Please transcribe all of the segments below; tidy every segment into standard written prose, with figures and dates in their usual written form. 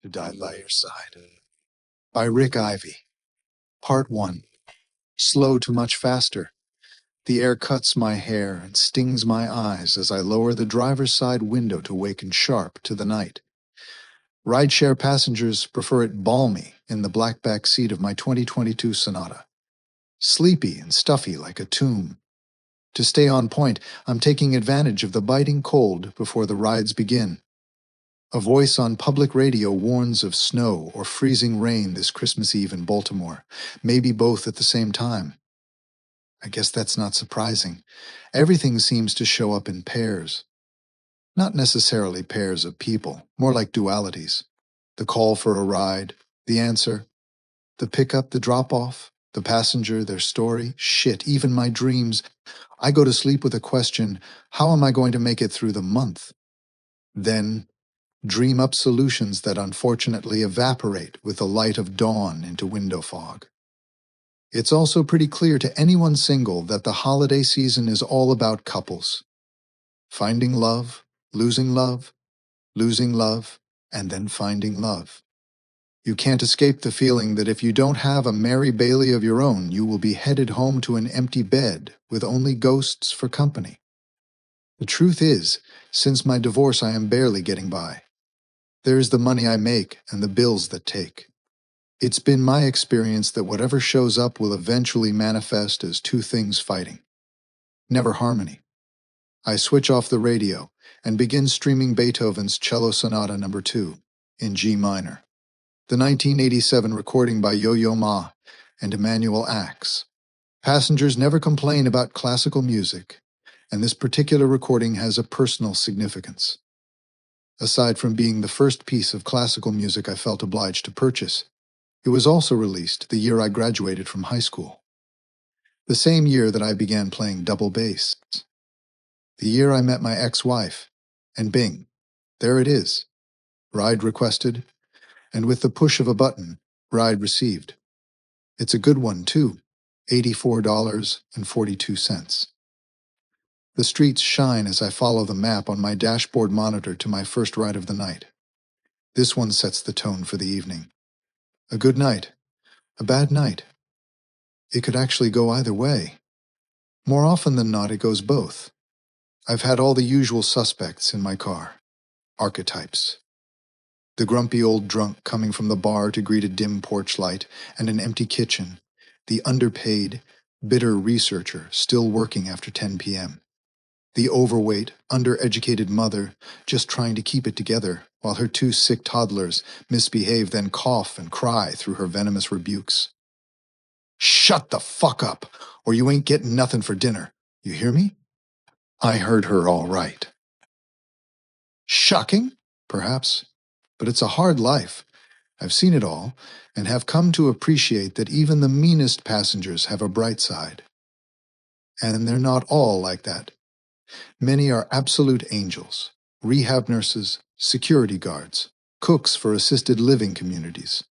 To Die by Your Side. By Rick Ivey. Part 1. Slow to much faster. The air cuts my hair and stings my eyes as I lower the driver's side window to waken sharp to the night. Rideshare passengers prefer it balmy in the black back seat of my 2022 Sonata. Sleepy and stuffy like a tomb. To stay on point, I'm taking advantage of the biting cold before the rides begin. A voice on public radio warns of snow or freezing rain this Christmas Eve in Baltimore, maybe both at the same time. I guess that's not surprising. Everything seems to show up in pairs. Not necessarily pairs of people, more like dualities. The call for a ride, the answer, the pickup, the drop-off, the passenger, their story, shit, even my dreams. I go to sleep with a question, how am I going to make it through the month? Then, dream up solutions that unfortunately evaporate with the light of dawn into window fog. It's also pretty clear to anyone single that the holiday season is all about couples. Finding love, losing love, and then finding love. You can't escape the feeling that if you don't have a Mary Bailey of your own, you will be headed home to an empty bed with only ghosts for company. The truth is, since my divorce I am barely getting by. There's the money I make and the bills that take. It's been my experience that whatever shows up will eventually manifest as two things fighting. Never harmony. I switch off the radio and begin streaming Beethoven's Cello Sonata No. 2 in G minor, the 1987 recording by Yo-Yo Ma and Emanuel Axe. Passengers never complain about classical music, and this particular recording has a personal significance. Aside from being the first piece of classical music I felt obliged to purchase, it was also released the year I graduated from high school. The same year that I began playing double bass. The year I met my ex-wife, and bing, there it is. Ride requested, and with the push of a button, ride received. It's a good one, too, $84.42. The streets shine as I follow the map on my dashboard monitor to my first ride of the night. This one sets the tone for the evening. A good night. A bad night. It could actually go either way. More often than not, it goes both. I've had all the usual suspects in my car. Archetypes. The grumpy old drunk coming from the bar to greet a dim porch light and an empty kitchen. The underpaid, bitter researcher still working after 10 p.m. The overweight, undereducated mother just trying to keep it together while her two sick toddlers misbehave, then cough and cry through her venomous rebukes. Shut the fuck up, or you ain't getting nothing for dinner. You hear me? I heard her all right. Shocking, perhaps, but it's a hard life. I've seen it all, and have come to appreciate that even the meanest passengers have a bright side. And they're not all like that. Many are absolute angels, rehab nurses, security guards, cooks for assisted living communities.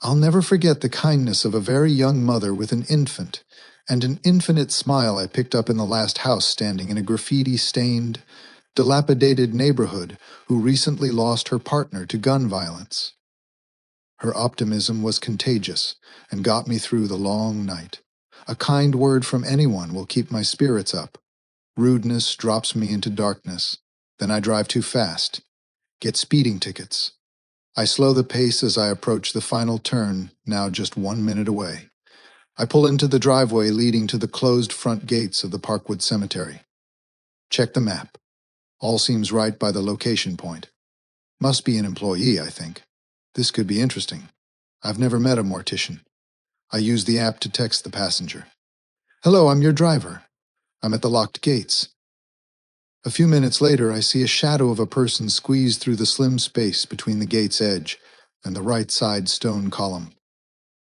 I'll never forget the kindness of a very young mother with an infant, and an infinite smile I picked up in the last house standing in a graffiti-stained, dilapidated neighborhood who recently lost her partner to gun violence. Her optimism was contagious and got me through the long night. A kind word from anyone will keep my spirits up. Rudeness drops me into darkness. Then I drive too fast, get speeding tickets. I slow the pace as I approach the final turn, now just 1 minute away. I pull into the driveway leading to the closed front gates of the Parkwood Cemetery. Check the map. All seems right by the location point. Must be an employee, I think. This could be interesting. I've never met a mortician. I use the app to text the passenger. Hello, I'm your driver. I'm at the locked gates. A few minutes later, I see a shadow of a person squeeze through the slim space between the gate's edge and the right side stone column.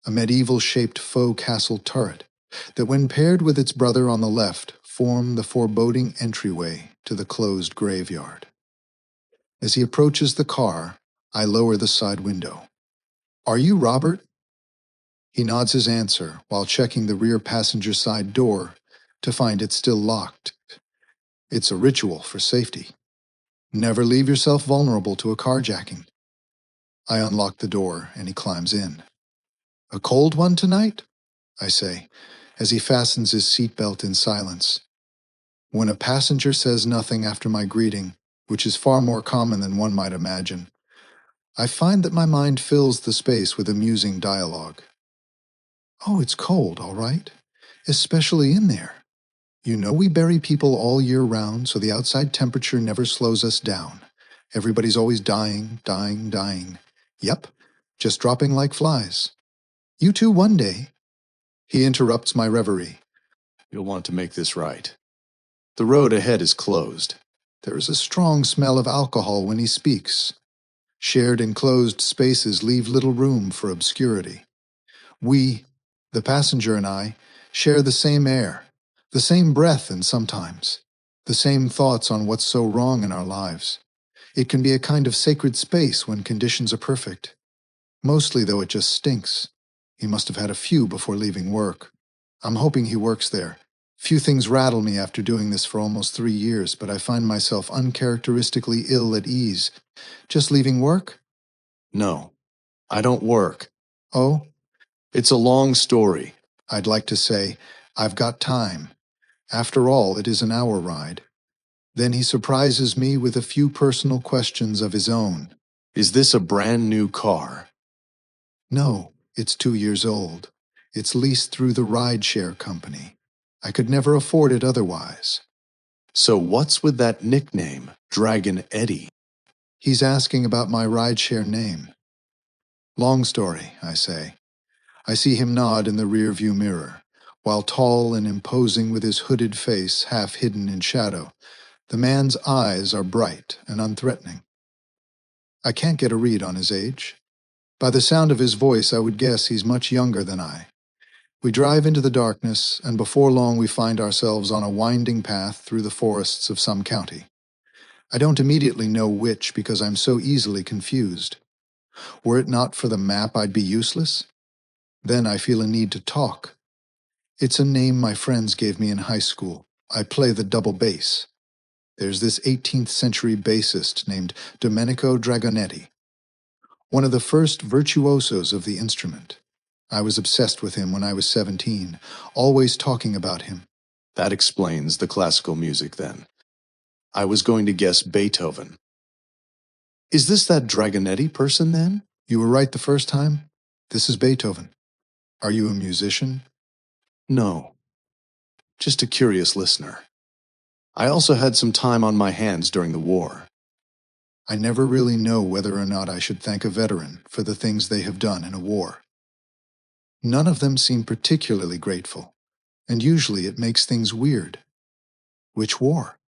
A medieval-shaped faux castle turret that, when paired with its brother on the left, form the foreboding entryway to the closed graveyard. As he approaches the car, I lower the side window. Are you Robert? He nods his answer while checking the rear passenger side door to find it still locked. It's a ritual for safety. Never leave yourself vulnerable to a carjacking. I unlock the door, and he climbs in. "A cold one tonight?" I say, as he fastens his seatbelt in silence. When a passenger says nothing after my greeting, which is far more common than one might imagine, I find that my mind fills the space with amusing dialogue. "Oh, it's cold, all right. Especially in there. You know we bury people all year round, so the outside temperature never slows us down. Everybody's always dying, dying, dying. Yep, just dropping like flies. You too one day." He interrupts my reverie. "You'll want to make this right. The road ahead is closed." There is a strong smell of alcohol when he speaks. Shared enclosed spaces leave little room for obscurity. We, the passenger and I, share the same air, the same breath, and sometimes the same thoughts on what's so wrong in our lives. It can be a kind of sacred space when conditions are perfect. Mostly, though, it just stinks. He must have had a few before leaving work. I'm hoping he works there. Few things rattle me after doing this for almost 3 years, but I find myself uncharacteristically ill at ease. "Just leaving work?" "No, I don't work. "Oh?" It's a long story." I'd like to say, "I've got time. After all, it is an hour ride." Then he surprises me with a few personal questions of his own. "Is this a brand new car?" "No, it's 2 years old. It's leased through the rideshare company. I could never afford it otherwise." "So what's with that nickname, Dragon Eddie?" He's asking about my rideshare name. "Long story," I say. I see him nod in the rearview mirror. While tall and imposing with his hooded face half hidden in shadow, the man's eyes are bright and unthreatening. I can't get a read on his age. By the sound of his voice, I would guess he's much younger than I. We drive into the darkness, and before long we find ourselves on a winding path through the forests of some county. I don't immediately know which because I'm so easily confused. Were it not for the map, I'd be useless. Then I feel a need to talk. It's a name my friends gave me in high school. I play the double bass. There's this 18th century bassist named Domenico Dragonetti, one of the first virtuosos of the instrument. I was obsessed with him when I was 17, always talking about him. That explains the classical music, then. I was going to guess Beethoven. Is this that Dragonetti person, then? You were right the first time. This is Beethoven. Are you a musician? No. Just a curious listener. I also had some time on my hands during the war. I never really know whether or not I should thank a veteran for the things they have done in a war. None of them seem particularly grateful, and usually it makes things weird. Which war?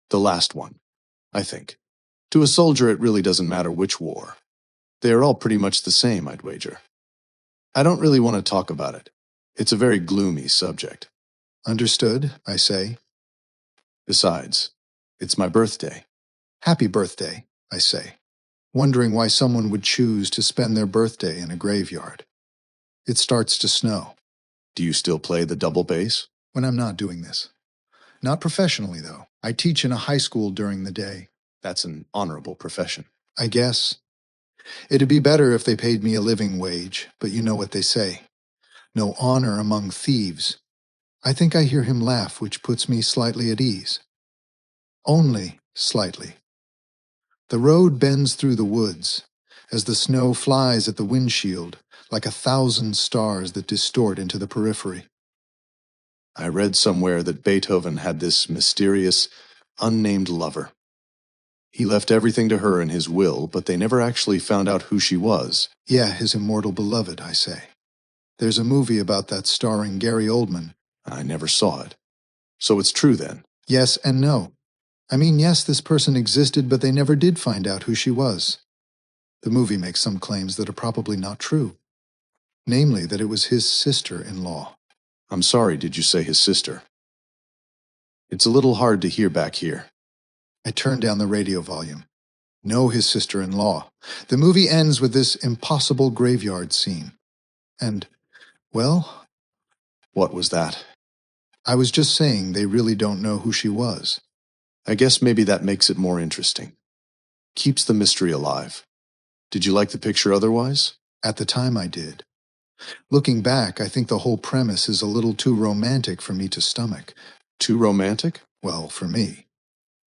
The last one, I think. To a soldier, it really doesn't matter which war. They are all pretty much the same, I'd wager. I don't really want to talk about it. It's a very gloomy subject. Understood, I say. Besides, it's my birthday. Happy birthday, I say, wondering why someone would choose to spend their birthday in a graveyard. It starts to snow. Do you still play the double bass? When I'm not doing this. Not professionally, though. I teach in a high school during the day. That's an honorable profession. I guess. It'd be better if they paid me a living wage, but you know what they say. No honor among thieves. I think I hear him laugh, which puts me slightly at ease. Only slightly. The road bends through the woods, as the snow flies at the windshield like 1,000 stars that distort into the periphery. I read somewhere that Beethoven had this mysterious, unnamed lover. He left everything to her in his will, but they never actually found out who she was. Yeah, his immortal beloved, I say. There's a movie about that starring Gary Oldman. I never saw it. So it's true then? Yes and no. I mean, yes, this person existed, but they never did find out who she was. The movie makes some claims that are probably not true. Namely, that it was his sister-in-law. I'm sorry, did you say his sister? It's a little hard to hear back here. I turn down the radio volume. No, his sister-in-law. The movie ends with this impossible graveyard scene. And, well... What was that? I was just saying they really don't know who she was. I guess maybe that makes it more interesting. Keeps the mystery alive. Did you like the picture otherwise? At the time I did. Looking back, I think the whole premise is a little too romantic for me to stomach. Too romantic? Well, for me.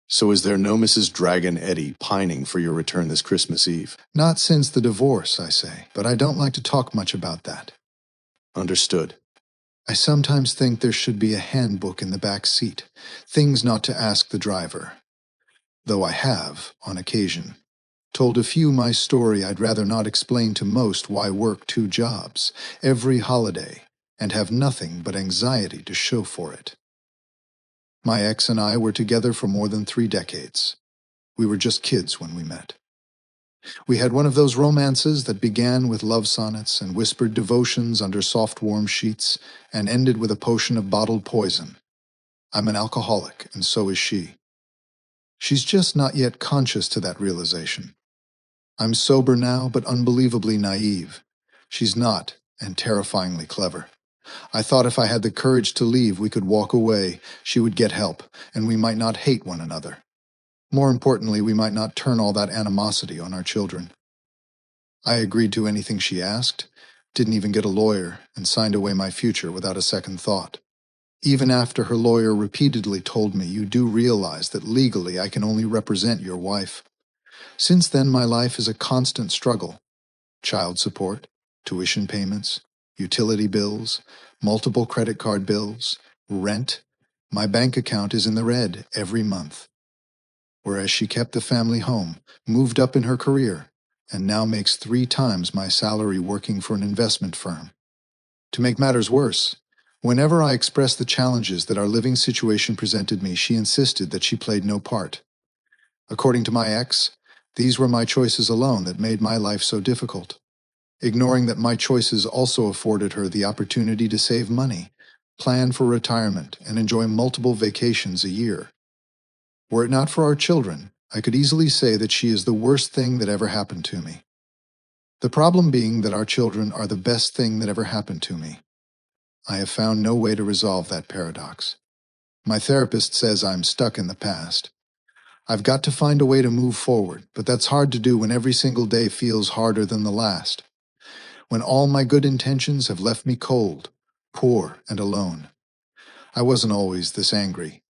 So is there no Mrs. Dragon Eddy pining for your return this Christmas Eve? Not since the divorce, I say, but I don't like to talk much about that. Understood. I sometimes think there should be a handbook in the back seat, things not to ask the driver. Though I have, on occasion, told a few my story I'd rather not explain to most why work 2 jobs, every holiday, and have nothing but anxiety to show for it. My ex and I were together for more than 3 decades. We were just kids when we met. We had one of those romances that began with love sonnets and whispered devotions under soft warm sheets and ended with a potion of bottled poison. I'm an alcoholic, and so is she. She's just not yet conscious to that realization. I'm sober now, but unbelievably naive. She's not, and terrifyingly clever. I thought if I had the courage to leave, we could walk away, she would get help, and we might not hate one another. More importantly, we might not turn all that animosity on our children. I agreed to anything she asked, didn't even get a lawyer, and signed away my future without a second thought. Even after her lawyer repeatedly told me, "You do realize that legally I can only represent your wife." Since then, my life is a constant struggle. Child support, tuition payments, utility bills, multiple credit card bills, rent. My bank account is in the red every month. Whereas she kept the family home, moved up in her career, and now makes 3 times my salary working for an investment firm. To make matters worse, whenever I expressed the challenges that our living situation presented me, she insisted that she played no part. According to my ex, these were my choices alone that made my life so difficult, ignoring that my choices also afforded her the opportunity to save money, plan for retirement, and enjoy multiple vacations a year. Were it not for our children, I could easily say that she is the worst thing that ever happened to me. The problem being that our children are the best thing that ever happened to me. I have found no way to resolve that paradox. My therapist says I'm stuck in the past. I've got to find a way to move forward, but that's hard to do when every single day feels harder than the last. When all my good intentions have left me cold, poor, and alone. I wasn't always this angry.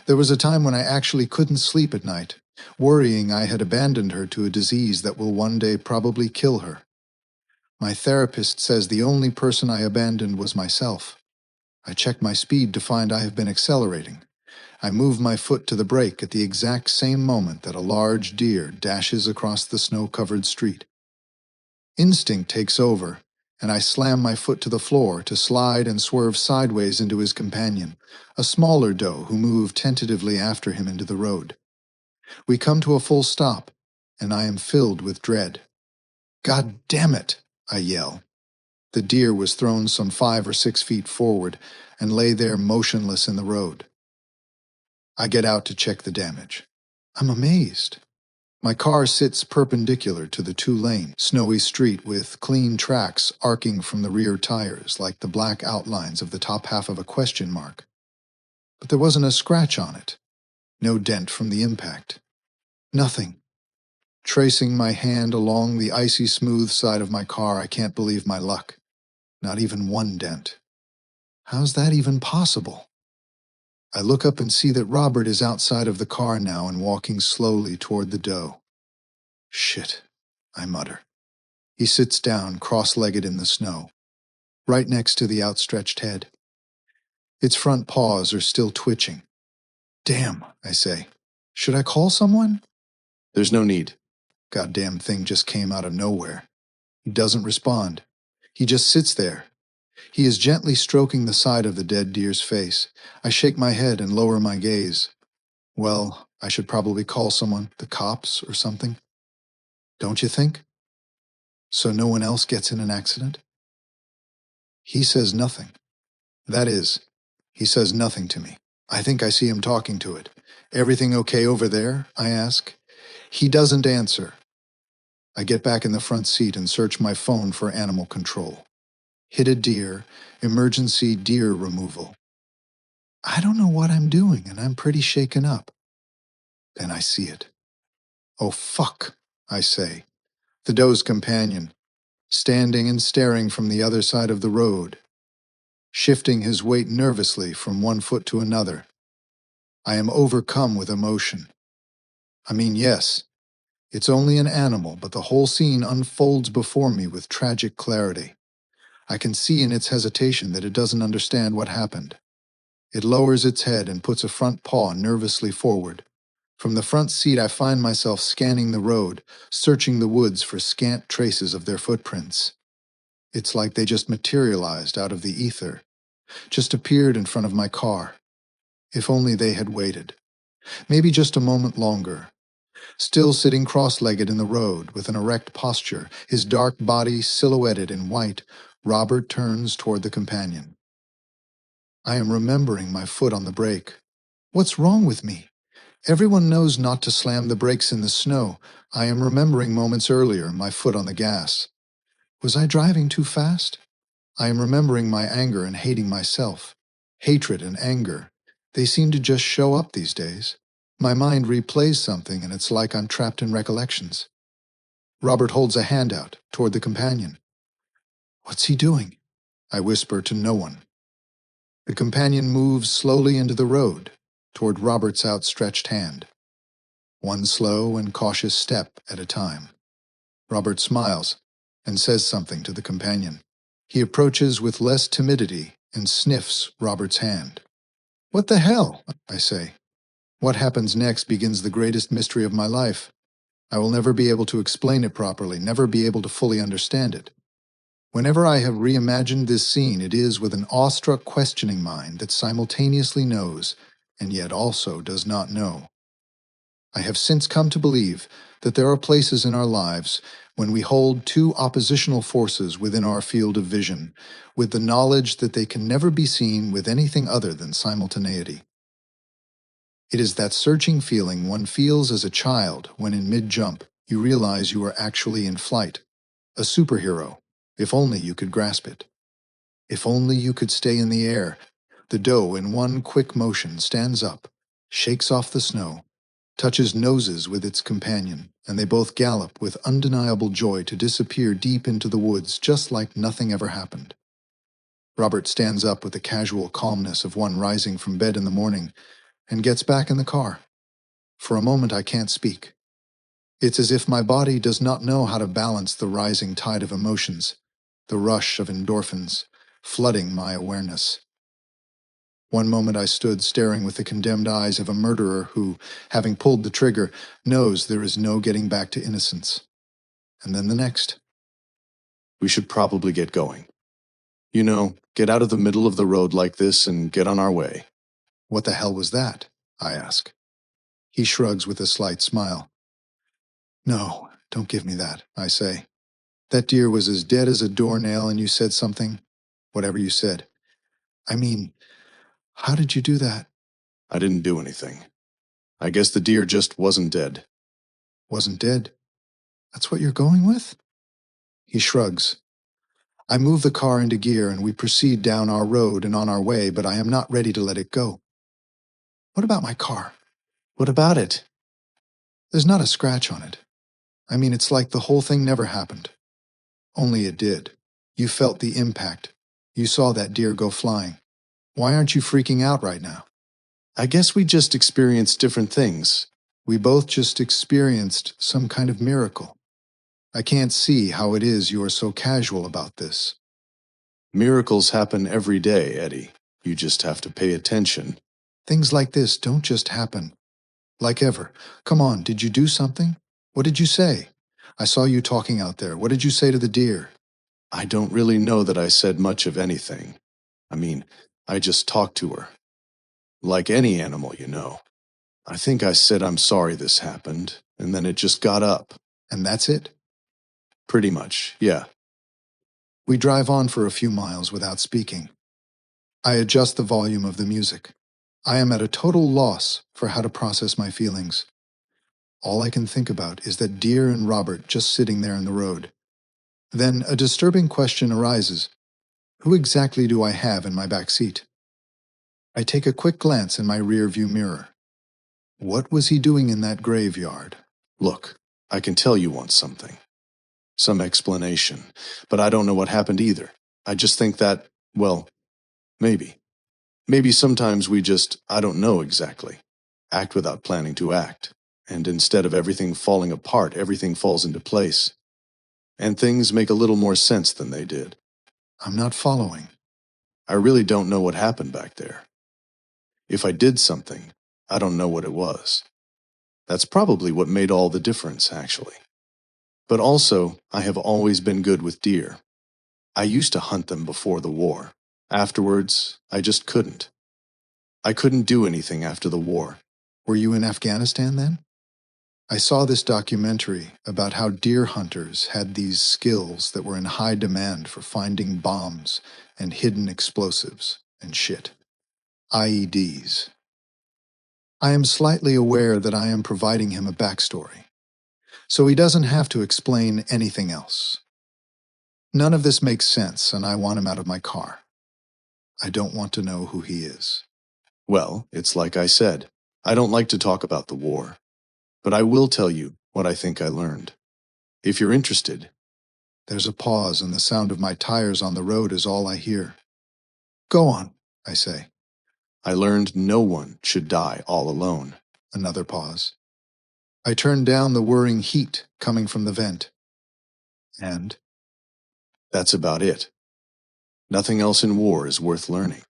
There was a time when I actually couldn't sleep at night, worrying I had abandoned her to a disease that will one day probably kill her. My therapist says the only person I abandoned was myself. I check my speed to find I have been accelerating. I move my foot to the brake at the exact same moment that a large deer dashes across the snow-covered street. Instinct takes over, and I slam my foot to the floor to slide and swerve sideways into his companion, a smaller doe who moved tentatively after him into the road. We come to a full stop, and I am filled with dread. "God damn it!" I yell. The deer was thrown some 5 or 6 feet forward and lay there motionless in the road. I get out to check the damage. I'm amazed. My car sits perpendicular to the 2-lane, snowy street with clean tracks arcing from the rear tires like the black outlines of the top half of a question mark. But there wasn't a scratch on it. No dent from the impact. Nothing. Tracing my hand along the icy smooth side of my car, I can't believe my luck. Not even one dent. How's that even possible? I look up and see that Robert is outside of the car now and walking slowly toward the doe. "Shit," I mutter. He sits down, cross-legged in the snow, right next to the outstretched head. Its front paws are still twitching. "Damn," I say. "Should I call someone?" There's no need. Goddamn thing just came out of nowhere. He doesn't respond. He just sits there. He is gently stroking the side of the dead deer's face. I shake my head and lower my gaze. Well, I should probably call someone, the cops or something. Don't you think? So no one else gets in an accident? He says nothing. That is, he says nothing to me. I think I see him talking to it. "Everything okay over there?" I ask. He doesn't answer. I get back in the front seat and search my phone for animal control. Hit a deer, emergency deer removal. I don't know what I'm doing, and I'm pretty shaken up. Then I see it. "Oh, fuck," I say. The doe's companion, standing and staring from the other side of the road, shifting his weight nervously from one foot to another. I am overcome with emotion. I mean, yes, it's only an animal, but the whole scene unfolds before me with tragic clarity. I can see in its hesitation that it doesn't understand what happened. It lowers its head and puts a front paw nervously forward. From the front seat, I find myself scanning the road, searching the woods for scant traces of their footprints. It's like they just materialized out of the ether, just appeared in front of my car. If only they had waited. Maybe just a moment longer. Still sitting cross-legged in the road with an erect posture, his dark body silhouetted in white, Robert turns toward the companion. I am remembering my foot on the brake. What's wrong with me? Everyone knows not to slam the brakes in the snow. I am remembering moments earlier, my foot on the gas. Was I driving too fast? I am remembering my anger and hating myself. Hatred and anger. They seem to just show up these days. My mind replays something and it's like I'm trapped in recollections. Robert holds a hand out toward the companion. What's he doing? I whisper to no one. The companion moves slowly into the road, toward Robert's outstretched hand. One slow and cautious step at a time. Robert smiles and says something to the companion. He approaches with less timidity and sniffs Robert's hand. What the hell? I say. What happens next begins the greatest mystery of my life. I will never be able to explain it properly, never be able to fully understand it. Whenever I have reimagined this scene, it is with an awestruck, questioning mind that simultaneously knows and yet also does not know. I have since come to believe that there are places in our lives when we hold two oppositional forces within our field of vision, with the knowledge that they can never be seen with anything other than simultaneity. It is that searching feeling one feels as a child when in mid-jump you realize you are actually in flight, a superhero, if only you could grasp it. If only you could stay in the air. The doe in one quick motion stands up, shakes off the snow, touches noses with its companion, and they both gallop with undeniable joy to disappear deep into the woods just like nothing ever happened. Robert stands up with the casual calmness of one rising from bed in the morning and gets back in the car. For a moment I can't speak. It's as if my body does not know how to balance the rising tide of emotions, the rush of endorphins, flooding my awareness. One moment I stood staring with the condemned eyes of a murderer who, having pulled the trigger, knows there is no getting back to innocence. And then the next. We should probably get going. You know, get out of the middle of the road like this and get on our way. What the hell was that? I ask. He shrugs with a slight smile. No, don't give me that, I say. That deer was as dead as a doornail and you said something, whatever you said. I mean, how did you do that? I didn't do anything. I guess the deer just wasn't dead. Wasn't dead? That's what you're going with? He shrugs. I move the car into gear and we proceed down our road and on our way, but I am not ready to let it go. What about my car? What about it? There's not a scratch on it. I mean, it's like the whole thing never happened. Only it did. You felt the impact. You saw that deer go flying. Why aren't you freaking out right now? I guess we just experienced different things. We both just experienced some kind of miracle. I can't see how it is you are so casual about this. Miracles happen every day, Eddie. You just have to pay attention. Things like this don't just happen. Like ever. Come on, did you do something? What did you say? I saw you talking out there. What did you say to the deer? I don't really know that I said much of anything. I mean, I just talked to her. Like any animal, you know. I think I said I'm sorry this happened, and then it just got up. And that's it? Pretty much, yeah. We drive on for a few miles without speaking. I adjust the volume of the music. I am at a total loss for how to process my feelings. All I can think about is that deer and Robert just sitting there in the road. Then a disturbing question arises. Who exactly do I have in my back seat? I take a quick glance in my rear-view mirror. What was he doing in that graveyard? Look, I can tell you want something. Some explanation, but I don't know what happened either. I just think that, well, maybe. Maybe sometimes we just, I don't know exactly, act without planning to act. And instead of everything falling apart, everything falls into place. And things make a little more sense than they did. I'm not following. I really don't know what happened back there. If I did something, I don't know what it was. That's probably what made all the difference, actually. But also, I have always been good with deer. I used to hunt them before the war. Afterwards, I just couldn't. I couldn't do anything after the war. Were you in Afghanistan then? I saw this documentary about how deer hunters had these skills that were in high demand for finding bombs and hidden explosives and shit. IEDs. I am slightly aware that I am providing him a backstory, so he doesn't have to explain anything else. None of this makes sense, and I want him out of my car. I don't want to know who he is. Well, it's like I said, I don't like to talk about the war. But I will tell you what I think I learned. If you're interested. There's a pause, and the sound of my tires on the road is all I hear. Go on, I say. I learned no one should die all alone. Another pause. I turn down the whirring heat coming from the vent. And? That's about it. Nothing else in war is worth learning.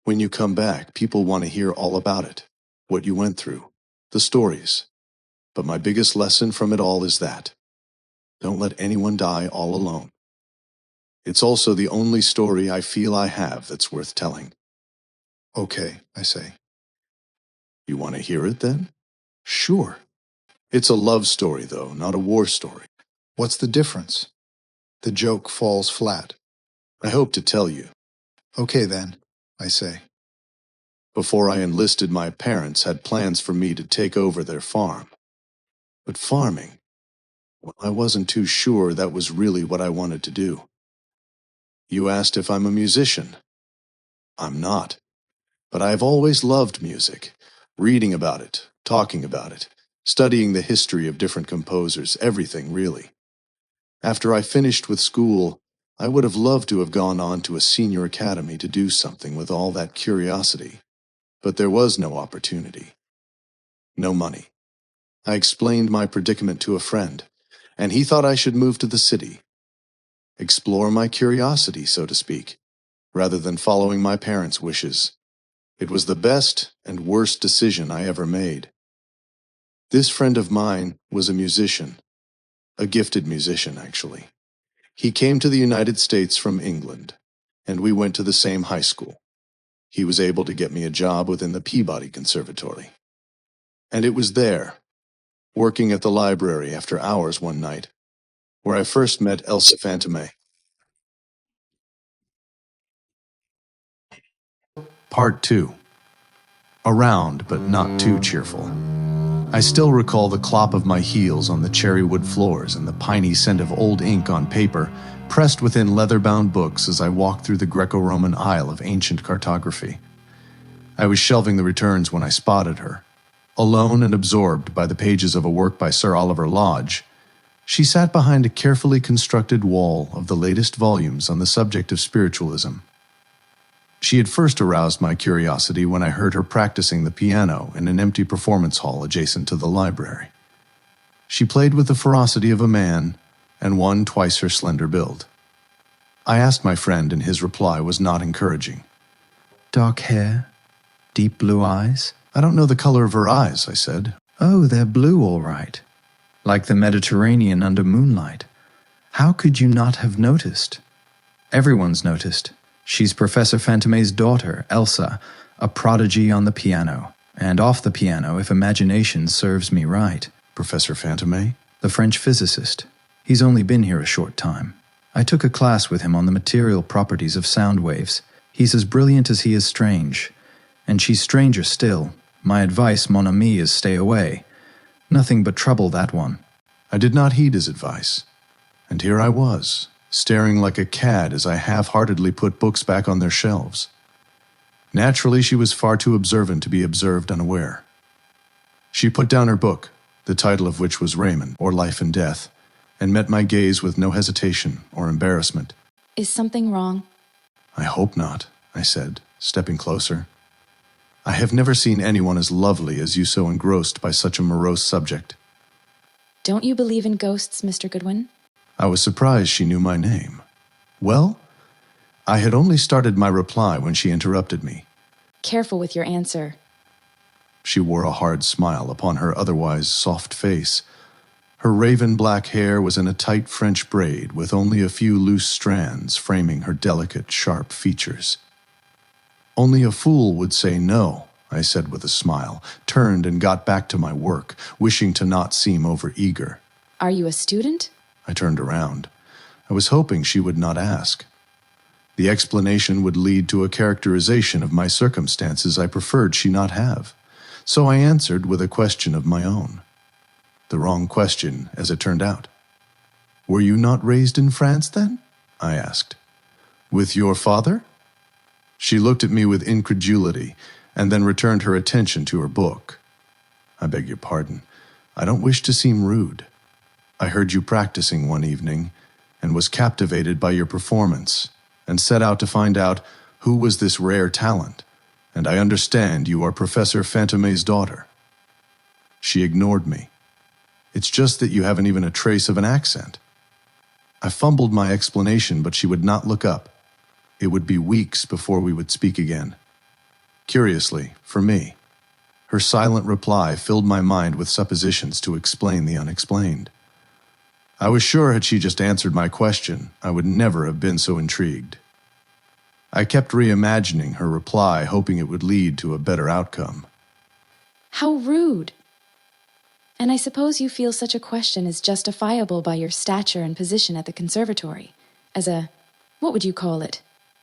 When you come back, people want to hear all about it, what you went through, the stories. But my biggest lesson from it all is that don't let anyone die all alone. It's also the only story I feel I have that's worth telling. Okay, I say. You want to hear it then? Sure. It's a love story, though, not a war story. What's the difference? The joke falls flat. I hope to tell you. Okay then, I say. Before I enlisted, my parents had plans for me to take over their farm. But farming, well, I wasn't too sure that was really what I wanted to do. You asked if I'm a musician. I'm not. But I've always loved music, reading about it, talking about it, studying the history of different composers, everything really. After I finished with school, I would have loved to have gone on to a senior academy to do something with all that curiosity. But there was no opportunity. No money. I explained my predicament to a friend, and he thought I should move to the city. Explore my curiosity, so to speak, rather than following my parents' wishes. It was the best and worst decision I ever made. This friend of mine was a musician, a gifted musician, actually. He came to the United States from England, and we went to the same high school. He was able to get me a job within the Peabody Conservatory. And it was there, working at the library after hours one night, where I first met Elsa Fantome. Part 2. Around, but not too cheerful. I still recall the clop of my heels on the cherry wood floors and the piney scent of old ink on paper pressed within leather-bound books as I walked through the Greco-Roman aisle of ancient cartography. I was shelving the returns when I spotted her. Alone and absorbed by the pages of a work by Sir Oliver Lodge, she sat behind a carefully constructed wall of the latest volumes on the subject of spiritualism. She had first aroused my curiosity when I heard her practicing the piano in an empty performance hall adjacent to the library. She played with the ferocity of a man and won twice her slender build. I asked my friend, and his reply was not encouraging. Dark hair? Deep blue eyes? I don't know the color of her eyes, I said. Oh, they're blue all right. Like the Mediterranean under moonlight. How could you not have noticed? Everyone's noticed. She's Professor Fantome's daughter, Elsa, a prodigy on the piano, and off the piano if imagination serves me right. Professor Fantome? The French physicist. He's only been here a short time. I took a class with him on the material properties of sound waves. He's as brilliant as he is strange. And she's stranger still. My advice, mon ami, is stay away. Nothing but trouble, that one. I did not heed his advice. And here I was, staring like a cad as I half-heartedly put books back on their shelves. Naturally, she was far too observant to be observed unaware. She put down her book, the title of which was Raymond, or Life and Death, and met my gaze with no hesitation or embarrassment. Is something wrong? I hope not, I said, stepping closer. I have never seen anyone as lovely as you so engrossed by such a morose subject. Don't you believe in ghosts, Mr. Goodwin? I was surprised she knew my name. Well, I had only started my reply when she interrupted me. Careful with your answer. She wore a hard smile upon her otherwise soft face. Her raven black hair was in a tight French braid with only a few loose strands framing her delicate, sharp features. Only a fool would say no, I said with a smile, turned and got back to my work, wishing to not seem overeager. Are you a student? I turned around. I was hoping she would not ask. The explanation would lead to a characterization of my circumstances I preferred she not have, so I answered with a question of my own. The wrong question, as it turned out. Were you not raised in France, then? I asked. With your father? She looked at me with incredulity, and then returned her attention to her book. I beg your pardon. I don't wish to seem rude. I heard you practicing one evening, and was captivated by your performance, and set out to find out who was this rare talent, and I understand you are Professor Fantome's daughter. She ignored me. It's just that you haven't even a trace of an accent. I fumbled my explanation, but she would not look up. It would be weeks before we would speak again. Curiously, for me, her silent reply filled my mind with suppositions to explain the unexplained. I was sure had she just answered my question, I would never have been so intrigued. I kept reimagining her reply, hoping it would lead to a better outcome. How rude! And I suppose you feel such a question is justifiable by your stature and position at the conservatory, as a, what would you call it,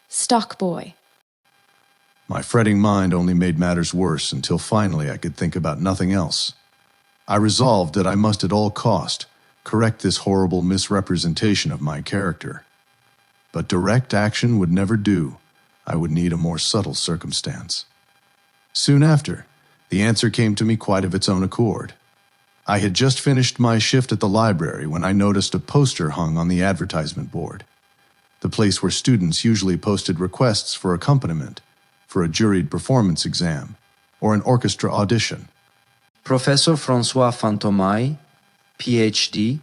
stock boy. My fretting mind only made matters worse until finally I could think about nothing else. I resolved that I must at all cost correct this horrible misrepresentation of my character. But direct action would never do. I would need a more subtle circumstance. Soon after, the answer came to me quite of its own accord. I had just finished my shift at the library when I noticed a poster hung on the advertisement board, the place where students usually posted requests for accompaniment, for a juried performance exam, or an orchestra audition. Professor François Fantomai, Ph.D.,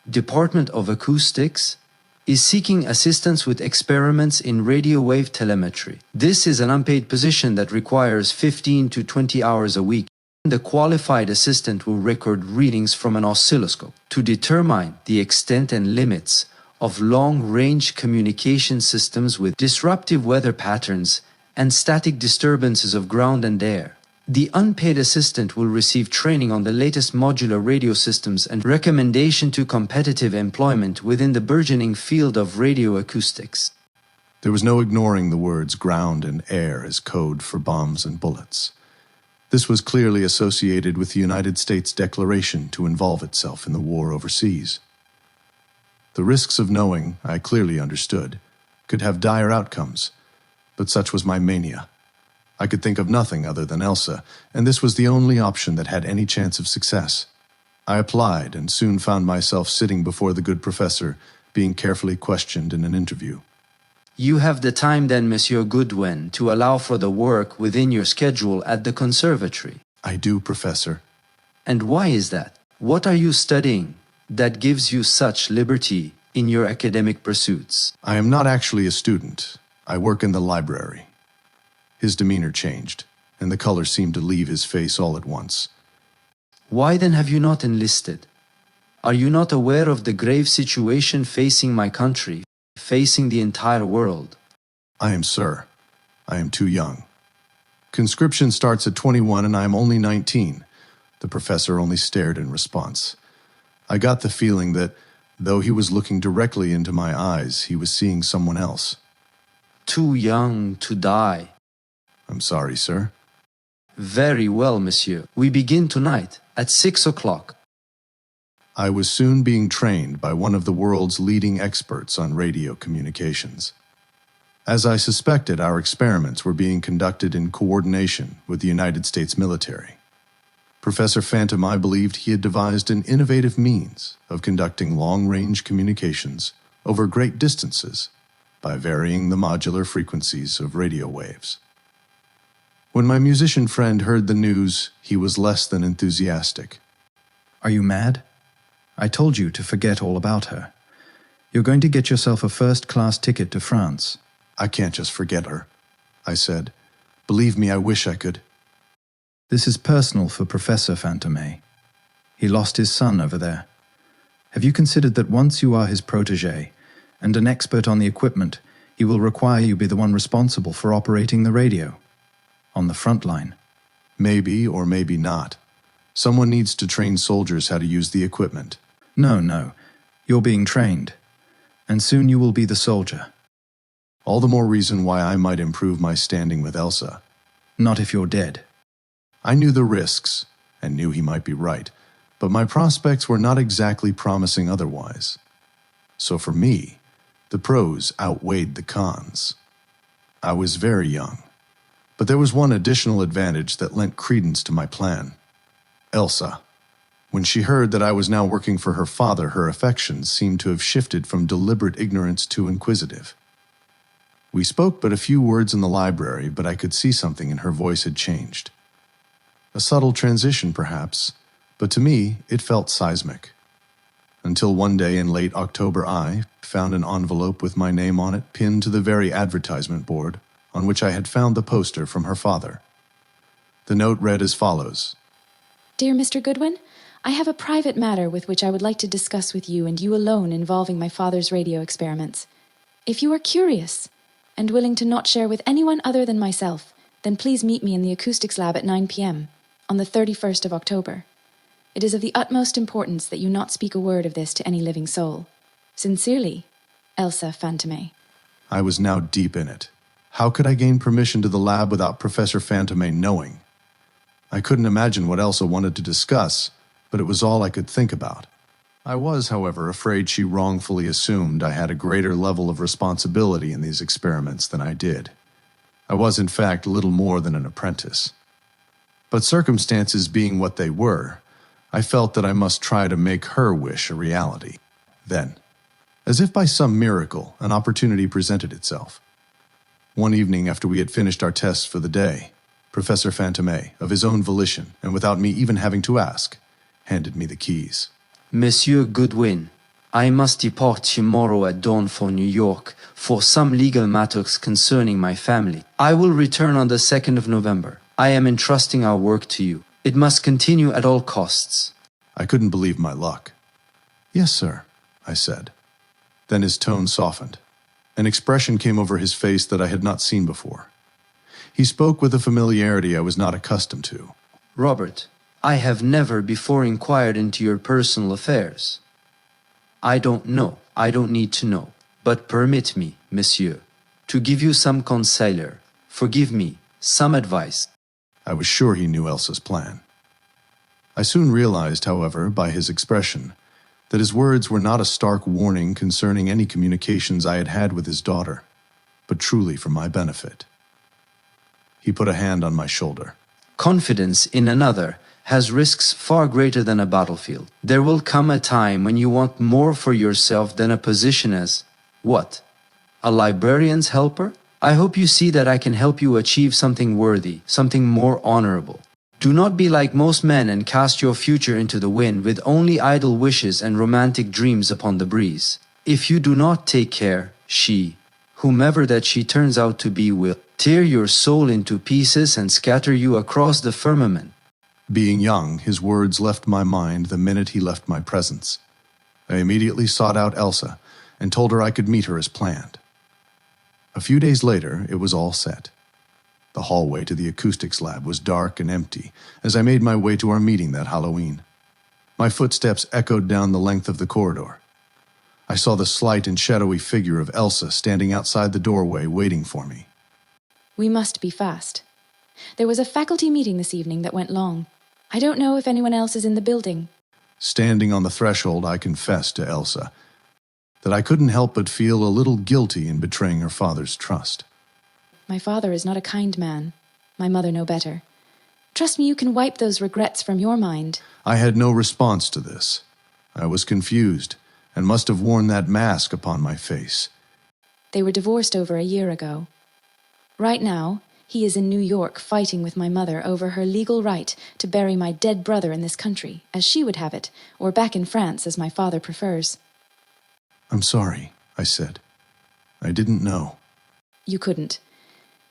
Department of Acoustics, is seeking assistance with experiments in radio wave telemetry. This is an unpaid position that requires 15 to 20 hours a week. The qualified assistant will record readings from an oscilloscope to determine the extent and limits of long-range communication systems with disruptive weather patterns and static disturbances of ground and air. The unpaid assistant will receive training on the latest modular radio systems and recommendation to competitive employment within the burgeoning field of radio acoustics. There was no ignoring the words ground and air as code for bombs and bullets. This was clearly associated with the United States declaration to involve itself in the war overseas. The risks of knowing, I clearly understood, could have dire outcomes, but such was my mania. I could think of nothing other than Elsa, and this was the only option that had any chance of success. I applied and soon found myself sitting before the good professor, being carefully questioned in an interview. You have the time then, Monsieur Goodwin, to allow for the work within your schedule at the conservatory. I do, Professor. And why is that? What are you studying that gives you such liberty in your academic pursuits? I am not actually a student. I work in the library. His demeanor changed, and the color seemed to leave his face all at once. Why then have you not enlisted? Are you not aware of the grave situation facing my country, facing the entire world? I am, sir. I am too young. Conscription starts at 21 and I am only 19. The professor only stared in response. I got the feeling that, though he was looking directly into my eyes, he was seeing someone else. Too young to die. I'm sorry, sir. Very well, monsieur. We begin tonight at 6 o'clock. I was soon being trained by one of the world's leading experts on radio communications. As I suspected, our experiments were being conducted in coordination with the United States military. Professor Phantom, I believed he had devised an innovative means of conducting long-range communications over great distances by varying the modular frequencies of radio waves. When my musician friend heard the news, he was less than enthusiastic. Are you mad? I told you to forget all about her. You're going to get yourself a first-class ticket to France. I can't just forget her, I said. Believe me, I wish I could. This is personal for Professor Fantôme. He lost his son over there. Have you considered that once you are his protégé and an expert on the equipment, he will require you be the one responsible for operating the radio? On the front line. Maybe or maybe not. Someone needs to train soldiers how to use the equipment. No. You're being trained. And soon you will be the soldier. All the more reason why I might improve my standing with Elsa. Not if you're dead. I knew the risks, and knew he might be right, but my prospects were not exactly promising otherwise. So for me, the pros outweighed the cons. I was very young, but there was one additional advantage that lent credence to my plan. Elsa. When she heard that I was now working for her father, her affections seemed to have shifted from deliberate ignorance to inquisitive. We spoke but a few words in the library, but I could see something in her voice had changed. A subtle transition, perhaps, but to me it felt seismic. Until one day in late October I found an envelope with my name on it pinned to the very advertisement board on which I had found the poster from her father. The note read as follows. Dear Mr. Goodwin, I have a private matter with which I would like to discuss with you and you alone involving my father's radio experiments. If you are curious and willing to not share with anyone other than myself, then please meet me in the acoustics lab at 9 p.m. on the 31st of October. It is of the utmost importance that you not speak a word of this to any living soul. Sincerely, Elsa Fantôme. I was now deep in it. How could I gain permission to the lab without Professor Fantôme knowing? I couldn't imagine what Elsa wanted to discuss, but it was all I could think about. I was, however, afraid she wrongfully assumed I had a greater level of responsibility in these experiments than I did. I was, in fact, little more than an apprentice. But circumstances being what they were, I felt that I must try to make her wish a reality. Then, as if by some miracle, an opportunity presented itself. One evening after we had finished our tests for the day, Professor Fantôme, of his own volition, and without me even having to ask, handed me the keys. Monsieur Goodwin, I must depart tomorrow at dawn for New York for some legal matters concerning my family. I will return on the 2nd of November. I am entrusting our work to you. It must continue at all costs. I couldn't believe my luck. Yes, sir, I said. Then his tone softened. An expression came over his face that I had not seen before. He spoke with a familiarity I was not accustomed to. Robert, I have never before inquired into your personal affairs. I don't know, I don't need to know, but permit me, monsieur, to give you some conseiller, forgive me, some advice. I was sure he knew Elsa's plan. I soon realized, however, by his expression, that his words were not a stark warning concerning any communications I had had with his daughter, but truly for my benefit. He put a hand on my shoulder. Confidence in another has risks far greater than a battlefield. There will come a time when you want more for yourself than a position as, what? A librarian's helper? I hope you see that I can help you achieve something worthy, something more honorable. Do not be like most men and cast your future into the wind with only idle wishes and romantic dreams upon the breeze. If you do not take care, she, whomever that she turns out to be, will tear your soul into pieces and scatter you across the firmament. Being young, his words left my mind the minute he left my presence. I immediately sought out Elsa and told her I could meet her as planned. A few days later, it was all set. The hallway to the acoustics lab was dark and empty as I made my way to our meeting that Halloween. My footsteps echoed down the length of the corridor. I saw the slight and shadowy figure of Elsa standing outside the doorway waiting for me. We must be fast. There was a faculty meeting this evening that went long. I don't know if anyone else is in the building. Standing on the threshold, I confessed to Elsa that I couldn't help but feel a little guilty in betraying her father's trust. My father is not a kind man. My mother no better. Trust me, you can wipe those regrets from your mind. I had no response to this. I was confused and must have worn that mask upon my face. They were divorced over a year ago. Right now, he is in New York fighting with my mother over her legal right to bury my dead brother in this country, as she would have it, or back in France, as my father prefers. I'm sorry, I said. I didn't know. You couldn't.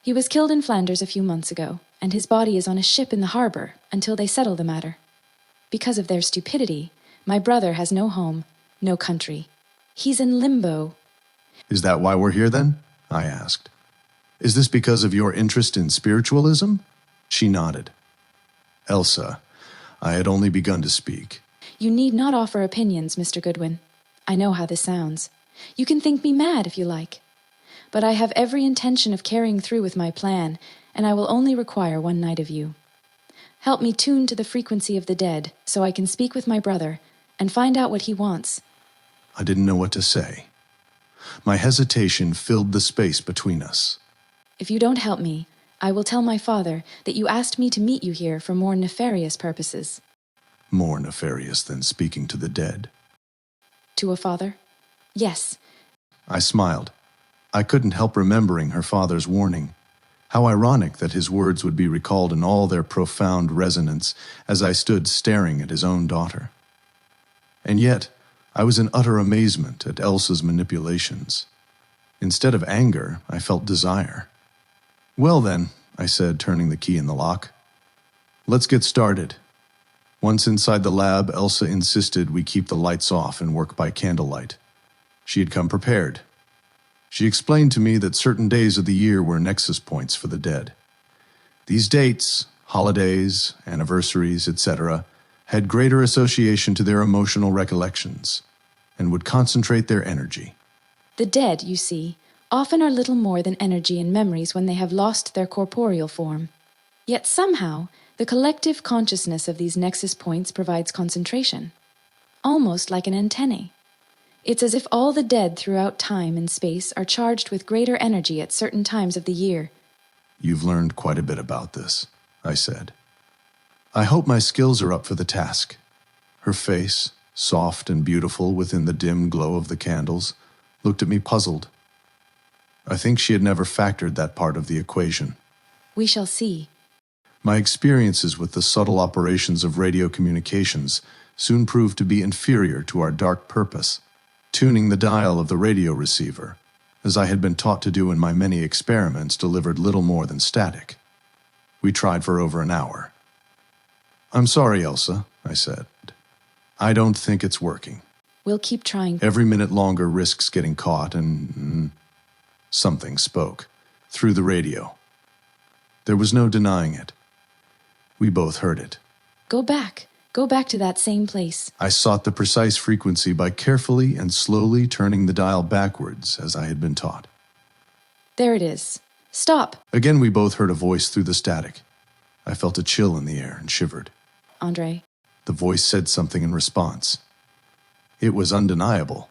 He was killed in Flanders a few months ago, and his body is on a ship in the harbor until they settle the matter. Because of their stupidity, my brother has no home, no country. He's in limbo. Is that why we're here then? I asked. Is this because of your interest in spiritualism? She nodded. Elsa, I had only begun to speak. You need not offer opinions, Mr. Goodwin. I know how this sounds. You can think me mad if you like. But I have every intention of carrying through with my plan, and I will only require one night of you. Help me tune to the frequency of the dead so I can speak with my brother and find out what he wants. I didn't know what to say. My hesitation filled the space between us. If you don't help me, I will tell my father that you asked me to meet you here for more nefarious purposes. More nefarious than speaking to the dead. To a father? Yes. I smiled. I couldn't help remembering her father's warning. How ironic that his words would be recalled in all their profound resonance as I stood staring at his own daughter. And yet, I was in utter amazement at Elsa's manipulations. Instead of anger, I felt desire. Well then, I said, turning the key in the lock. Let's get started. Once inside the lab, Elsa insisted we keep the lights off and work by candlelight. She had come prepared. She explained to me that certain days of the year were nexus points for the dead. These dates, holidays, anniversaries, etc., had greater association to their emotional recollections and would concentrate their energy. The dead, you see, often are little more than energy and memories when they have lost their corporeal form. Yet somehow, the collective consciousness of these nexus points provides concentration, almost like an antennae. It's as if all the dead throughout time and space are charged with greater energy at certain times of the year. You've learned quite a bit about this, I said. I hope my skills are up for the task. Her face, soft and beautiful within the dim glow of the candles, looked at me puzzled. I think she had never factored that part of the equation. We shall see. My experiences with the subtle operations of radio communications soon proved to be inferior to our dark purpose. Tuning the dial of the radio receiver, as I had been taught to do in my many experiments, delivered little more than static. We tried for over an hour. I'm sorry, Elsa, I said. I don't think it's working. We'll keep trying. Every minute longer risks getting caught and... Something spoke, through the radio. There was no denying it. We both heard it. Go back. Go back to that same place. I sought the precise frequency by carefully and slowly turning the dial backwards, as I had been taught. There it is. Stop. Again we both heard a voice through the static. I felt a chill in the air and shivered. Andre. The voice said something in response. It was undeniable.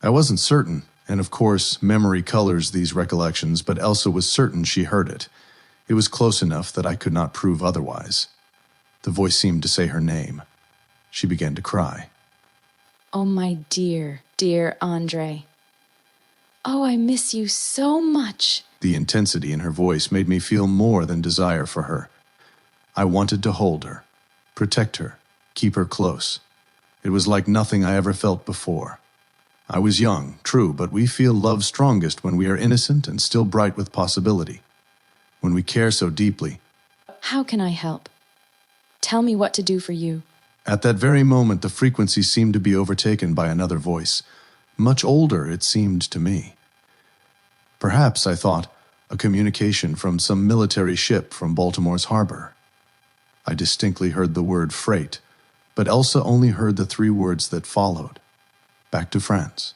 I wasn't certain, and of course, memory colors these recollections, but Elsa was certain she heard it. It was close enough that I could not prove otherwise. The voice seemed to say her name. She began to cry. Oh, my dear, dear Andre. Oh, I miss you so much. The intensity in her voice made me feel more than desire for her. I wanted to hold her, protect her, keep her close. It was like nothing I ever felt before. I was young, true, but we feel love strongest when we are innocent and still bright with possibility. When we care so deeply. How can I help? Tell me what to do for you. At that very moment, the frequency seemed to be overtaken by another voice. Much older, it seemed to me. Perhaps, I thought, a communication from some military ship from Baltimore's harbor. I distinctly heard the word freight, but Elsa only heard the 3 words that followed. Back to France.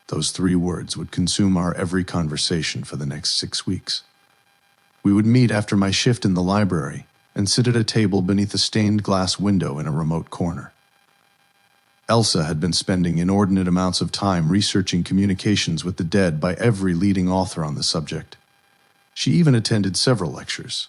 Those 3 words would consume our every conversation for the next 6 weeks. We would meet after my shift in the library and sit at a table beneath a stained glass window in a remote corner. Elsa had been spending inordinate amounts of time researching communications with the dead by every leading author on the subject. She even attended several lectures.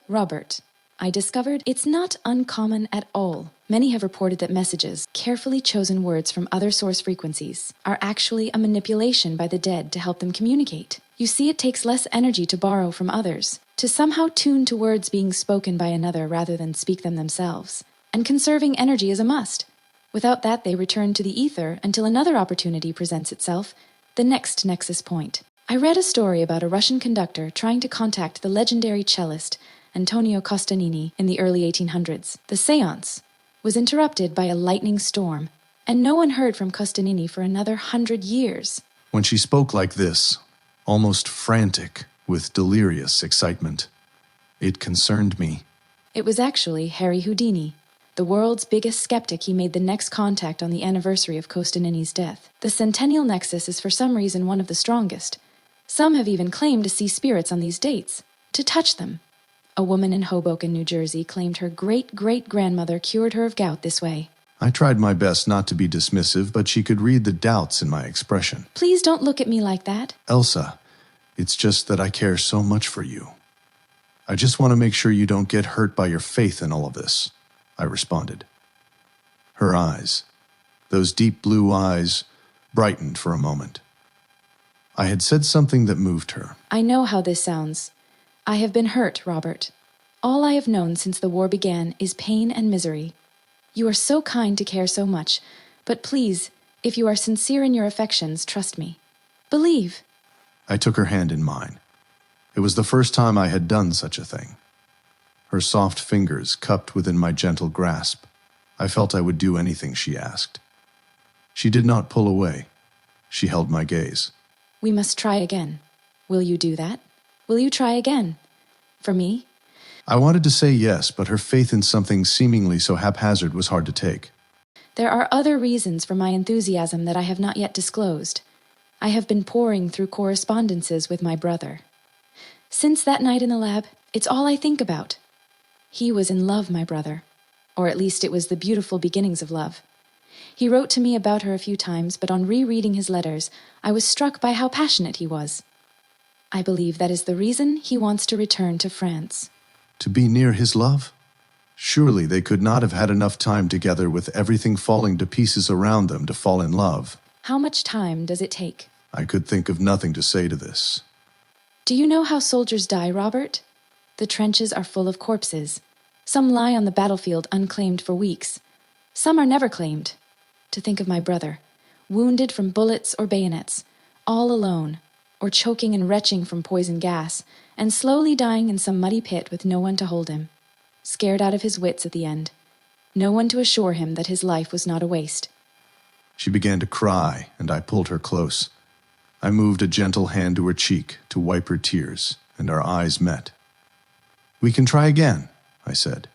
Robert, I discovered it's not uncommon at all. Many have reported that messages, carefully chosen words from other source frequencies, are actually a manipulation by the dead to help them communicate. You see, it takes less energy to borrow from others, to somehow tune to words being spoken by another rather than speak them themselves. And conserving energy is a must. Without that, they return to the ether until another opportunity presents itself, the next nexus point. I read a story about a Russian conductor trying to contact the legendary cellist Antonio Costanini in the early 1800s. The séance was interrupted by a lightning storm, and no one heard from Costanini for another 100 years. When she spoke like this, almost frantic with delirious excitement, it concerned me. It was actually Harry Houdini, the world's biggest skeptic. He made the next contact on the anniversary of Costanini's death. The Centennial Nexus is for some reason one of the strongest. Some have even claimed to see spirits on these dates, to touch them. A woman in Hoboken, New Jersey, claimed her great-great-grandmother cured her of gout this way. I tried my best not to be dismissive, but she could read the doubts in my expression. Please don't look at me like that. Elsa, it's just that I care so much for you. I just want to make sure you don't get hurt by your faith in all of this, I responded. Her eyes, those deep blue eyes, brightened for a moment. I had said something that moved her. I know how this sounds. I have been hurt, Robert. All I have known since the war began is pain and misery. You are so kind to care so much, but please, if you are sincere in your affections, trust me. Believe. I took her hand in mine. It was the first time I had done such a thing. Her soft fingers cupped within my gentle grasp. I felt I would do anything she asked. She did not pull away. She held my gaze. We must try again. Will you do that? Will you try again? For me? I wanted to say yes, but her faith in something seemingly so haphazard was hard to take. There are other reasons for my enthusiasm that I have not yet disclosed. I have been poring through correspondences with my brother. Since that night in the lab, it's all I think about. He was in love, my brother. Or at least it was the beautiful beginnings of love. He wrote to me about her a few times, but on rereading his letters, I was struck by how passionate he was. I believe that is the reason he wants to return to France. To be near his love? Surely they could not have had enough time together with everything falling to pieces around them to fall in love. How much time does it take? I could think of nothing to say to this. Do you know how soldiers die, Robert? The trenches are full of corpses. Some lie on the battlefield unclaimed for weeks. Some are never claimed. To think of my brother, wounded from bullets or bayonets, all alone, or choking and retching from poison gas, and slowly dying in some muddy pit with no one to hold him. Scared out of his wits at the end. No one to assure him that his life was not a waste. She began to cry, and I pulled her close. I moved a gentle hand to her cheek to wipe her tears, and our eyes met. "We can try again," I said.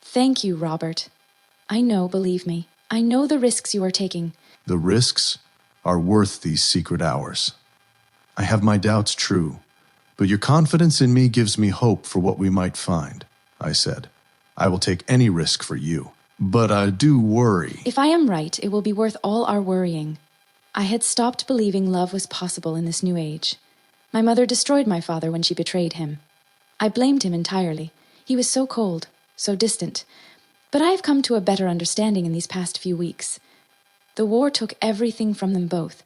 Thank you, Robert. I know, believe me. I know the risks you are taking. The risks are worth these secret hours. I have my doubts, true, but your confidence in me gives me hope for what we might find, I said. I will take any risk for you, but I do worry. If I am right, it will be worth all our worrying. I had stopped believing love was possible in this new age. My mother destroyed my father when she betrayed him. I blamed him entirely. He was so cold, so distant. But I have come to a better understanding in these past few weeks. The war took everything from them both.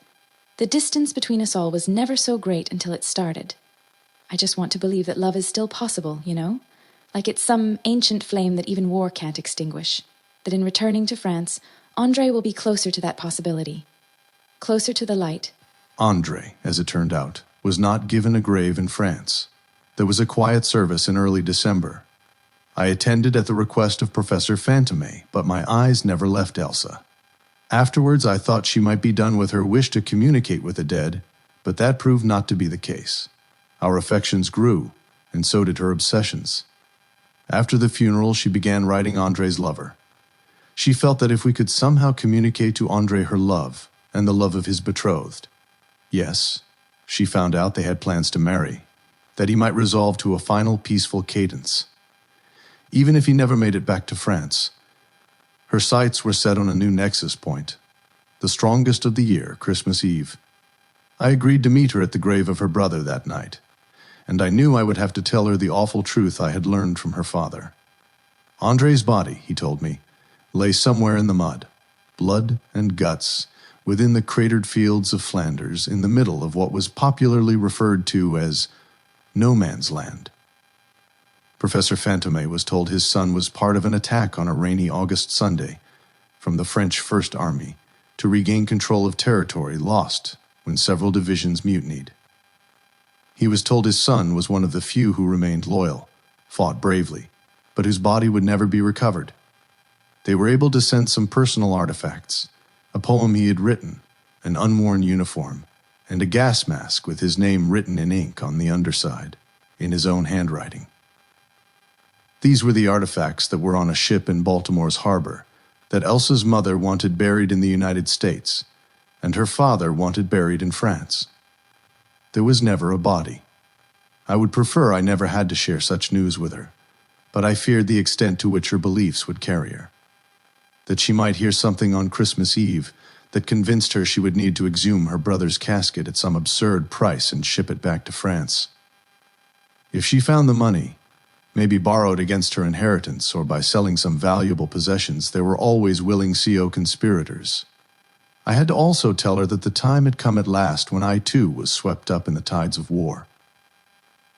The distance between us all was never so great until it started. I just want to believe that love is still possible, you know? Like it's some ancient flame that even war can't extinguish. That in returning to France, André will be closer to that possibility. Closer to the light. André, as it turned out, was not given a grave in France. There was a quiet service in early December. I attended at the request of Professor Fantôme, but my eyes never left Elsa. Afterwards, I thought she might be done with her wish to communicate with the dead, but that proved not to be the case. Our affections grew, and so did her obsessions. After the funeral, she began writing André's lover. She felt that if we could somehow communicate to André her love, and the love of his betrothed. Yes, she found out they had plans to marry, that he might resolve to a final peaceful cadence. Even if he never made it back to France, her sights were set on a new nexus point, the strongest of the year, Christmas Eve. I agreed to meet her at the grave of her brother that night, and I knew I would have to tell her the awful truth I had learned from her father. Andre's body, he told me, lay somewhere in the mud, blood and guts, within the cratered fields of Flanders, in the middle of what was popularly referred to as no man's land. Professor Fantôme was told his son was part of an attack on a rainy August Sunday from the French First Army to regain control of territory lost when several divisions mutinied. He was told his son was one of the few who remained loyal, fought bravely, but whose body would never be recovered. They were able to send some personal artifacts, a poem he had written, an unworn uniform, and a gas mask with his name written in ink on the underside, in his own handwriting. These were the artifacts that were on a ship in Baltimore's harbor that Elsa's mother wanted buried in the United States, and her father wanted buried in France. There was never a body. I would prefer I never had to share such news with her, but I feared the extent to which her beliefs would carry her. That she might hear something on Christmas Eve that convinced her she would need to exhume her brother's casket at some absurd price and ship it back to France. If she found the money, maybe borrowed against her inheritance or by selling some valuable possessions, there were always willing CO conspirators. I had to also tell her that the time had come at last when I too was swept up in the tides of war.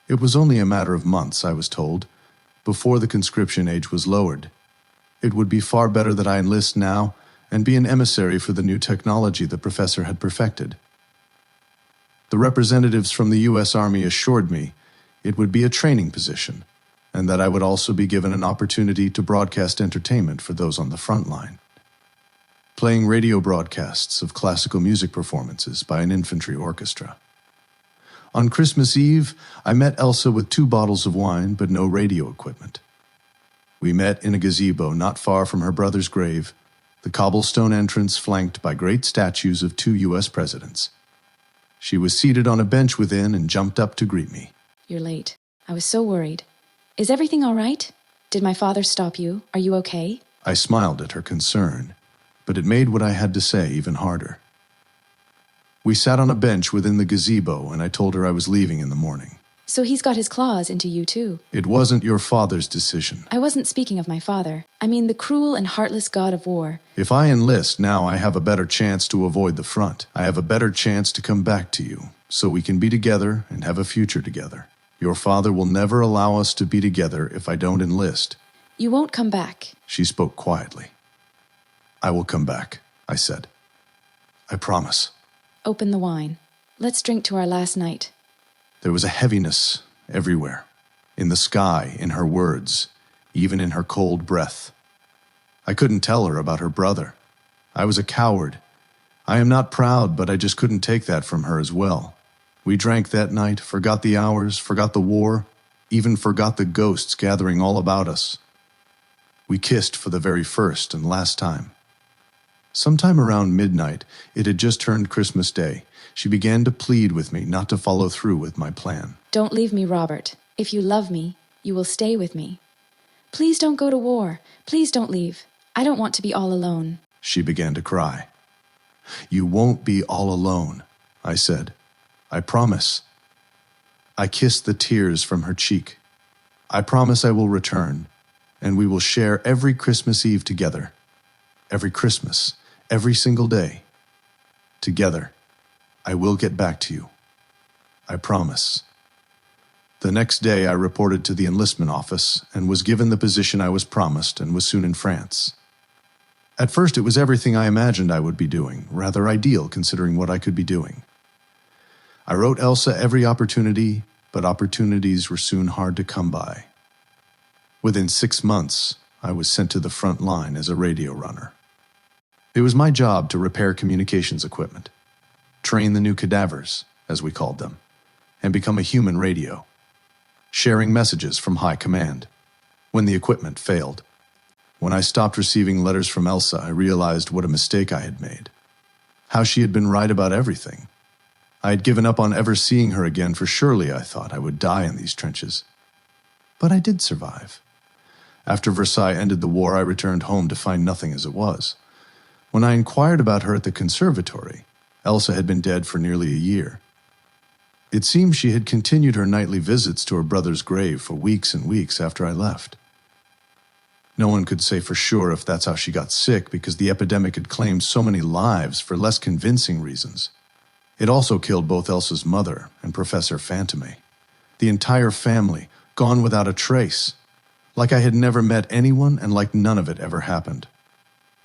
It was only a matter of months, I was told, before the conscription age was lowered. It would be far better that I enlist now and be an emissary for the new technology the professor had perfected. The representatives from the U.S. Army assured me it would be a training position, and that I would also be given an opportunity to broadcast entertainment for those on the front line, playing radio broadcasts of classical music performances by an infantry orchestra. On Christmas Eve, I met Elsa with 2 bottles of wine but no radio equipment. We met in a gazebo not far from her brother's grave, the cobblestone entrance flanked by great statues of 2 U.S. presidents. She was seated on a bench within and jumped up to greet me. You're late. I was so worried. Is everything all right? Did my father stop you? Are you okay? I smiled at her concern, but it made what I had to say even harder. We sat on a bench within the gazebo, and I told her I was leaving in the morning. So he's got his claws into you too. It wasn't your father's decision. I wasn't speaking of my father. I mean the cruel and heartless god of war. If I enlist now, I have a better chance to avoid the front. I have a better chance to come back to you, so we can be together and have a future together. Your father will never allow us to be together if I don't enlist. You won't come back. She spoke quietly. I will come back, I said. I promise. Open the wine. Let's drink to our last night. There was a heaviness everywhere, in the sky, in her words, even in her cold breath. I couldn't tell her about her brother. I was a coward. I am not proud, but I just couldn't take that from her as well. We drank that night, forgot the hours, forgot the war, even forgot the ghosts gathering all about us. We kissed for the very first and last time. Sometime around midnight, it had just turned Christmas Day. She began to plead with me not to follow through with my plan. Don't leave me, Robert. If you love me, you will stay with me. Please don't go to war. Please don't leave. I don't want to be all alone. She began to cry. You won't be all alone, I said. I promise. I kissed the tears from her cheek. I promise I will return, and we will share every Christmas Eve together. Every Christmas, every single day. Together. I will get back to you. I promise. The next day I reported to the enlistment office and was given the position I was promised and was soon in France. At first it was everything I imagined I would be doing, rather ideal considering what I could be doing. I wrote Elsa every opportunity, but opportunities were soon hard to come by. Within 6 months, I was sent to the front line as a radio runner. It was my job to repair communications equipment, train the new cadavers, as we called them, and become a human radio, sharing messages from high command when the equipment failed. When I stopped receiving letters from Elsa, I realized what a mistake I had made, how she had been right about everything. I had given up on ever seeing her again, for surely, I thought, I would die in these trenches. But I did survive. After Versailles ended the war, I returned home to find nothing as it was. When I inquired about her at the conservatory, Elsa had been dead for nearly a year. It seems she had continued her nightly visits to her brother's grave for weeks and weeks after I left. No one could say for sure if that's how she got sick because the epidemic had claimed so many lives for less convincing reasons. It also killed both Elsa's mother and Professor Fantome. The entire family, gone without a trace. Like I had never met anyone and like none of it ever happened.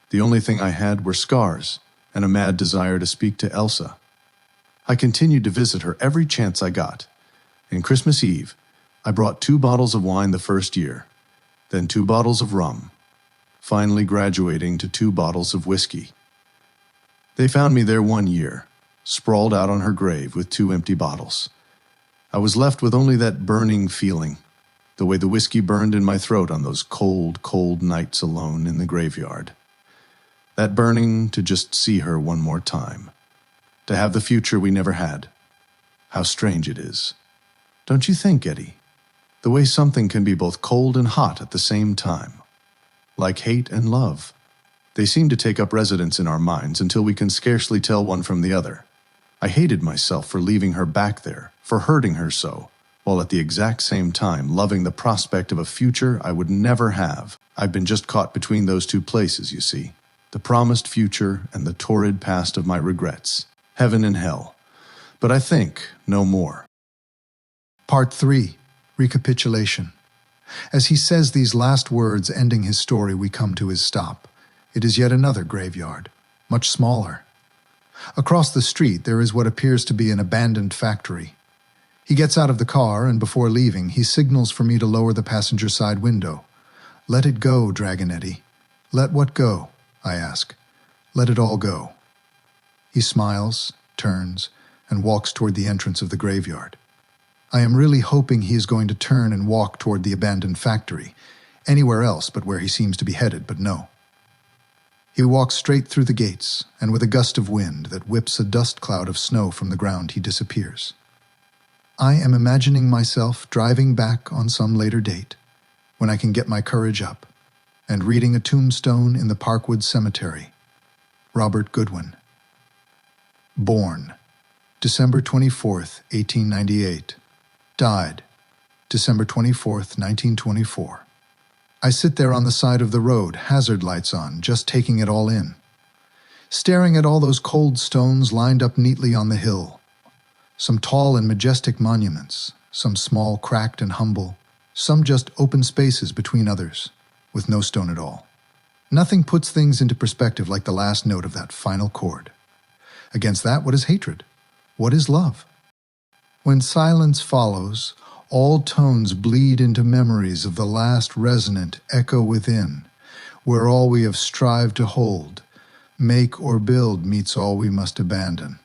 The only thing I had were scars and a mad desire to speak to Elsa. I continued to visit her every chance I got. And Christmas Eve, I brought 2 bottles of wine the first year, then 2 bottles of rum, finally graduating to 2 bottles of whiskey. They found me there one year, sprawled out on her grave with 2 empty bottles. I was left with only that burning feeling, the way the whiskey burned in my throat on those cold, cold nights alone in the graveyard. That burning to just see her one more time, to have the future we never had. How strange it is. Don't you think, Eddie? The way something can be both cold and hot at the same time. Like hate and love. They seem to take up residence in our minds until we can scarcely tell one from the other. I hated myself for leaving her back there, for hurting her so, while at the exact same time loving the prospect of a future I would never have. I've been just caught between those 2 places, you see. The promised future and the torrid past of my regrets. Heaven and hell. But I think no more. Part 3. Recapitulation. As he says these last words ending his story, we come to his stop. It is yet another graveyard, much smaller. Across the street there is what appears to be an abandoned factory. He gets out of the car, and before leaving, he signals for me to lower the passenger side window. "Let it go, Dragon Eddie." "Let what go?" I ask. "Let it all go." He smiles, turns, and walks toward the entrance of the graveyard. I am really hoping he is going to turn and walk toward the abandoned factory, anywhere else but where he seems to be headed, but no. He walks straight through the gates, and with a gust of wind that whips a dust cloud of snow from the ground, he disappears. I am imagining myself driving back on some later date, when I can get my courage up, and reading a tombstone in the Parkwood Cemetery. Robert Goodwin. Born December 24th, 1898. Died December 24th, 1924. I sit there on the side of the road, hazard lights on, just taking it all in. Staring at all those cold stones lined up neatly on the hill. Some tall and majestic monuments, some small, cracked and humble, some just open spaces between others, with no stone at all. Nothing puts things into perspective like the last note of that final chord. Against that, what is hatred? What is love? When silence follows, all tones bleed into memories of the last resonant echo within, where all we have strived to hold, make or build meets all we must abandon.